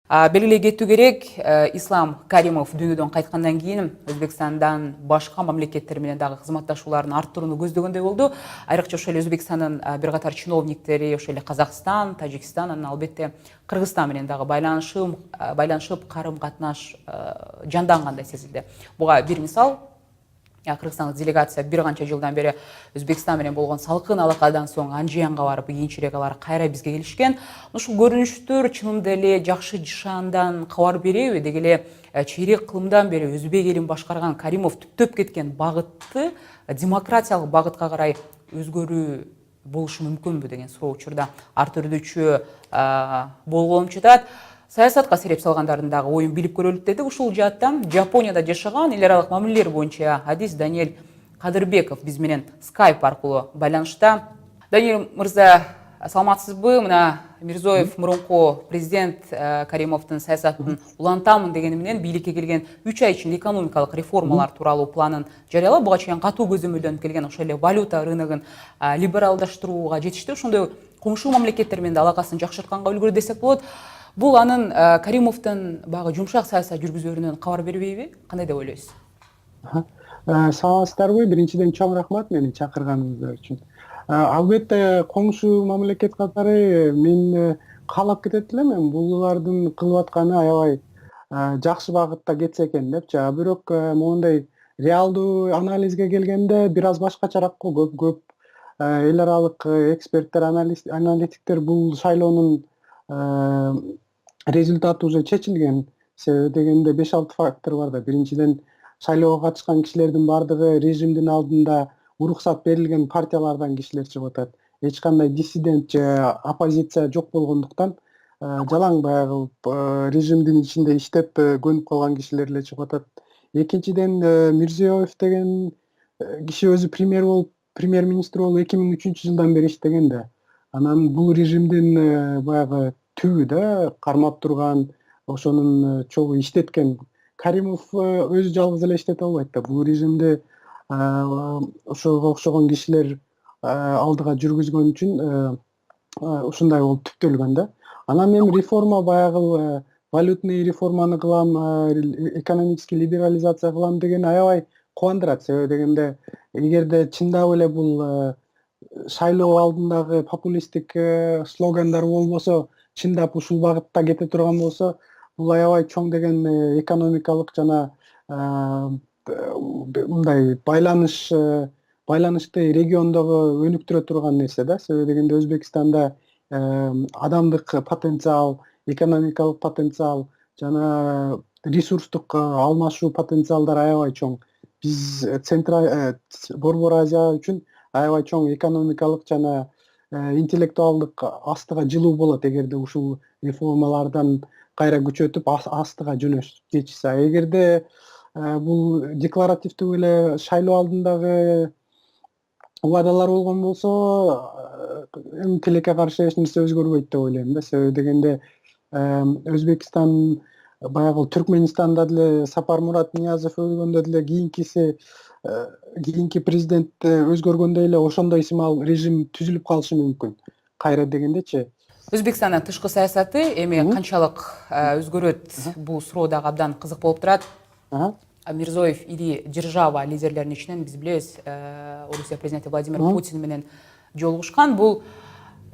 Белгилей кетүү керек, Ислам Каримов дүйнөдөн кайткандан кийин Өзбекстандан башка мамлекеттер менен дагы кызматташууларын арттырууну көздөгөндөй болду. Айрыкча ошол эле Өзбекстандын бир катар чиновниктери, ошол эле Казакстан, Тажикстан, анан албетте Кыргызстан менен дагы байланышып, карым катнаш жандангандай сезилди. Буга бир мисал, Кыргызстандык делегация бир канча жылдан бери Өзбекстан менен болгон салкын алакадан соң Анжиянга барып, кийинчерээк алар кайра бизге келишкен. Ушул көрүнүштөр чынында эле жакшы жышаандан кабар береби? Деги эле чейрек кылымдан бери өзбек элин башкарган Каримов түптөп кеткен багытты демократиялык багытка карай өзгөрүү болушу мүмкүнбү деген суроо учурда ар түрдүүчү болгоном жатат. Саясатка сереп салгандардын дагы оюн билип көрөлүт дедик. Ушул жааттан Жапонияда жашаган эл аралык мамилелер боюнча адис Даниэль Кадырбеков биз менен скайп аркылуу байланышта. Даниэль мырза, саламатсызбы? Мына Мирзоев мурунку президент Каримовдун саясатын улантамын дегени менен бийликке келген 3 ай ичинде экономикалык реформалар тууралуу планын жарыялап, буга чейин катуу көзөмөлдөнүп келген ошол эле валюта рыногун либералдаштырууга жетишти. Ошондой коңшу мамлекеттер менен алакасын жакшыртканга үлгүрдү десек болот. Бул анын Каримовдун баягы жумшак саясат жүргүзөрүнөн кабар бербейби? Кандай деп ойлойсуз? Саламатсыздарбы? Биринчиден чоң рахмат мени чакырганыңыздар үчүн. Албетте коңшу мамлекет катары мен каалап кетет элем, булардын кылып атканы аябай жакшы багытта кетсе экен депчи. Бирок мондай реалдуу анализге келгенде бир аз башкачараак го. Көп эл аралык эксперттер, аналитиктер бул шайлоонун результаты уже чечилген. Себеби дегенде 5-6 фактор бар да. Биринчиден шайлоого катышкан кишилердин бардыгы режимдин алдында уруксат берилген партиялардан кишилер чыгып атат. Эч кандай диссидент же оппозиция жок болгондуктан жалаң баягы режимдин ичинде иштеп көнүп калган кишилер эле чыгып атат. Экинчиден Мирзиёев деген киши өзү премьер-министр болуп 2003-жылдан бери иштеген да. Анан бул режимдин баягы түбү да, кармап турган, ошонун чогуу иштеткен. Каримов өзү жалгыз эле иштете албайт да. Бул режимди ошого окшогон кишилер алдыга жүргүзгөн үчүн ушундай болуп түптөлгөн да. Анан мен реформа баягы валютный реформаны кылам, экономический либерализация кылам деген аябай кубандырат. Себеби дегенде эгерде чындап эле бул шайлоо алдындагы популисттик слогандар болбосо, чындап ушул багытта кете турган болсо, бул аябай чоң деген экономикалык жана мындай байланышты региондогу өнүктүрө турган нерсе да. Себеби дегенде Өзбекстанда адамдык потенциал, экономикалык потенциал жана ресурстук алмашуу потенциалдар аябай чоң. Биз Борбор Азия үчүн аябай чоң экономикалык жана интеллектуалдык астыга жылуу болот эгерде ушул реформалардан кайра күчөтүп астыга жөнөтүшсө. Эгерде бул декларативдүү эле шайлоо алдындагы убадалар болгон болсо, тилекке каршы эч нерсе өзгөрбөйт деп ойлойм да. Себеби дегенде Өзбекстан баягы Түркменистанда деле Сапармурат Ниязов өлгөндө деле кийинки президент өзгөргөндө эле ошондой сымал режим түзүлүп калышы мүмкүн. Кайра дегендечи. Өзбекстандын тышкы саясаты эми канчалык өзгөрөт, бул суроо дагы абдан кызык болуп турат. Мирзоев ири держава лидерлеринин ичинен биз билебиз, Орусия президенти Владимир Путин менен жолугушкан. Бул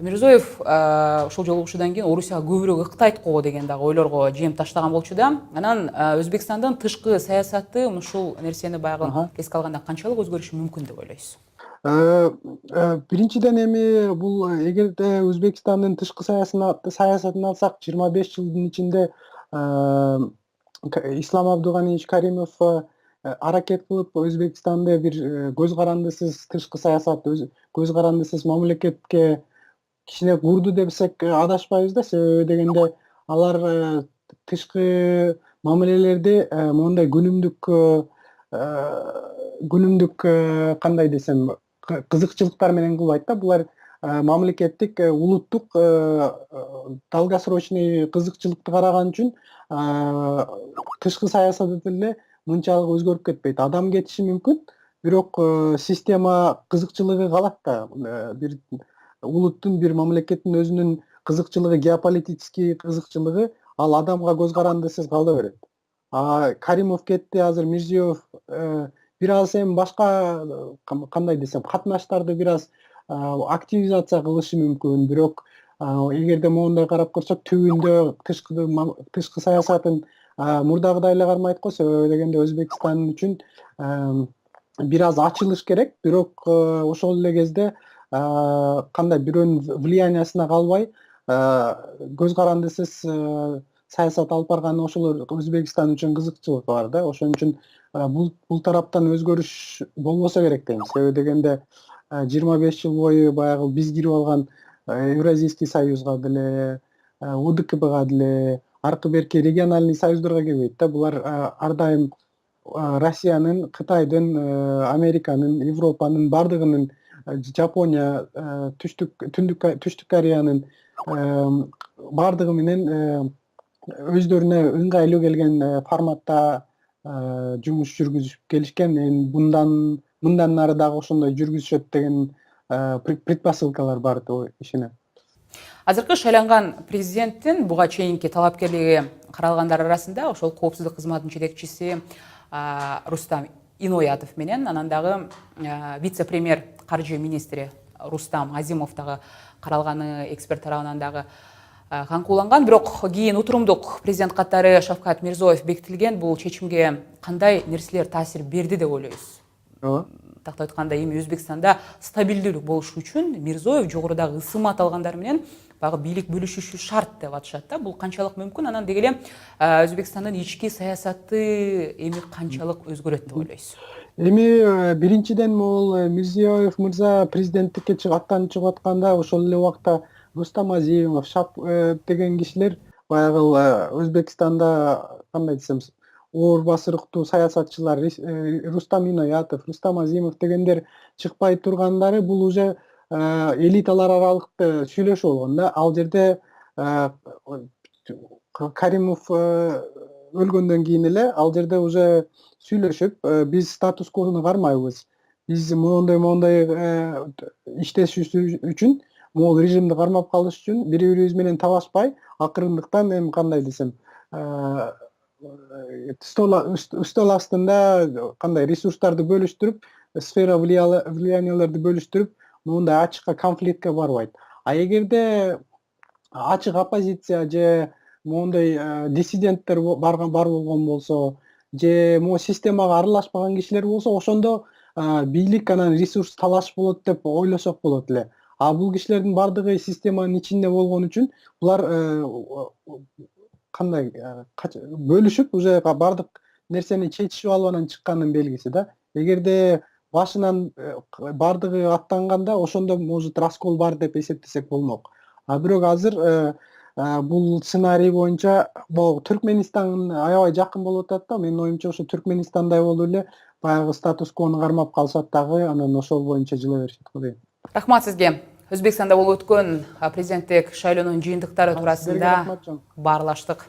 Мирзоев ошол жолугушуудан кийин Орусияга көбүрөөк ыктайт го деген дагы ойлорго жем таштаган болчу да. Анан Өзбекстандын тышкы саясаты ушул нерсени баягы эске алганда канчалык өзгөрүшү мүмкүн деп ойлойсуз? Биринчиден эми бул эгерде Өзбекстандын тышкы саясатын алсак, 25 жылдын ичинде Ислам Абдуганиевич Каримов аракет кылып Өзбекстанды бир көз карандысыз тышкы саясат, көз карандысыз мамлекетке кичине курду десек адашпайбыз да. Себеби дегенде алар тышкы мамилелерди моундай күнүмдүк кандай десем, кызыкчылыктар менен кылбайт да. Булар мамлекеттик, улуттук долгосрочный кызыкчылыкты караган үчүн тышкы саясаты деле мынчалык өзгөрүп кетпейт. Адам кетиши мүмкүн, бирок система кызыкчылыгы калат да. Бир улуттун, бир мамлекеттин өзүнүн кызыкчылыгы, геополитический кызыкчылыгы ал адамга көз карандысыз кала берет. Каримов кетти, азыр Мирзиёев бир аз эми башка кандай десем катнаштарды бир аз активизация кылышы мүмкүн. Бирок эгерде моундай карап көрсөк, түбүндө тышкы саясатын мурдагыдай эле кармайт го. Себеби дегенде Өзбекстан үчүн бир аз ачылыш керек, бирок ошол эле кезде кандай бирөөнүн влияниясына калбай көз карандысыз саясат алып барганы ошол Өзбекстан үчүн кызыкчылык бар да. Ошон үчүн бул тараптан өзгөрүш болбосо керек дейм. Себеби дегенде 25 жыл бою баягы биз кирип алган Евразийский союзга деле, УДКБга деле, аркы берки региональный союздарга кирбейт да. Булар ар дайым Россиянын, Кытайдын, Американын, Европанын бардыгынын, Жапония, Түштүк Кореянын бардыгы менен өздөрүнө ыңгайлуу келген форматта жумуш жүргүзүп келишкен. Мындан нары дагы ошондой жүргүзүшөт деген предпосылкалар бар деп ишенем. Азыркы шайланган президенттин буга чейинки талапкерлиги каралгандар арасында ошол коопсуздук кызматынын жетекчиси Рустам Иноятов менен анан дагы вице-премьер каржы министри Рустам Азимов дагы каралганы эксперт тарабынан дагы камкууланган. Бирок кийин утурумдук президент катары Шавкат Мирзиёев бекитилген. Бул чечимге кандай нерселер таасир берди деп ойлойсуз? Тактап айтканда, эми Өзбекстанда стабилдүүлүк болушу үчүн Мирзиёев жогорудагы ысымат алгандар менен багы бийлик бөлүшүшү шарт деп атышат да. Бул канчалык мүмкүн? Анан деги эле Өзбекстандын ички саясаты эми канчалык өзгөрөт деп ойлойсуз? Эми биринчиден могул Мирзиёев мырза президенттикке аттанып чыгып атканда ошол эле убакта Рустам Азимов деген кишилер баягы Өзбекстанда кандай десем оор басырыктуу саясатчылар Рустам Иноятов, Рустам Азимов дегендер чыкпай тургандары бул уже элиталар аралыкта сүйлөшүү болгон да. Ал жерде Каримов өлгөндөн кийин эле ал жерде уже сүйлөшүп, биз статус квону кармайбыз. Биз моундай иштешибиз үчүн, могул режимди кармап калыш үчүн бири-бирибиз менен табашпай, акырындыктан эми кандай десем, стол астында кандай ресурстарды бөлүштүрүп, сфера влиянияларды бөлүштүрүп, моундай ачыкка конфликтке барбайт. Эгерде ачык оппозиция же моундай диссиденттер бар болгон болсо, же могу системага аралашпаган кишилер болсо, ошондо бийлик анан ресурс талаш болот деп ойлосок болот эле. Бул кишилердин бардыгы системанын ичинде болгон үчүн булар кандай бөлүшүп уже бардык нерсени чечишип албадан чыккандын белгиси да. Эгерде башынан бардыгы аттанганда, ошондо может раскол бар деп эсептесек болмок. Бирок азыр бул сценарий боюнча Түркмөнистан аябай жакын болуп атат да. Менин оюмча ошо Түркмөнистандай болуп эле баягы статус квону кармап калышат дагы, анан ошол боюнча жыла беришет го дейм. Рахмат сизге. Өзбекстанда болуп өткөн президенттик шайлоонун жыйынтыктары туурасында баарлаштык.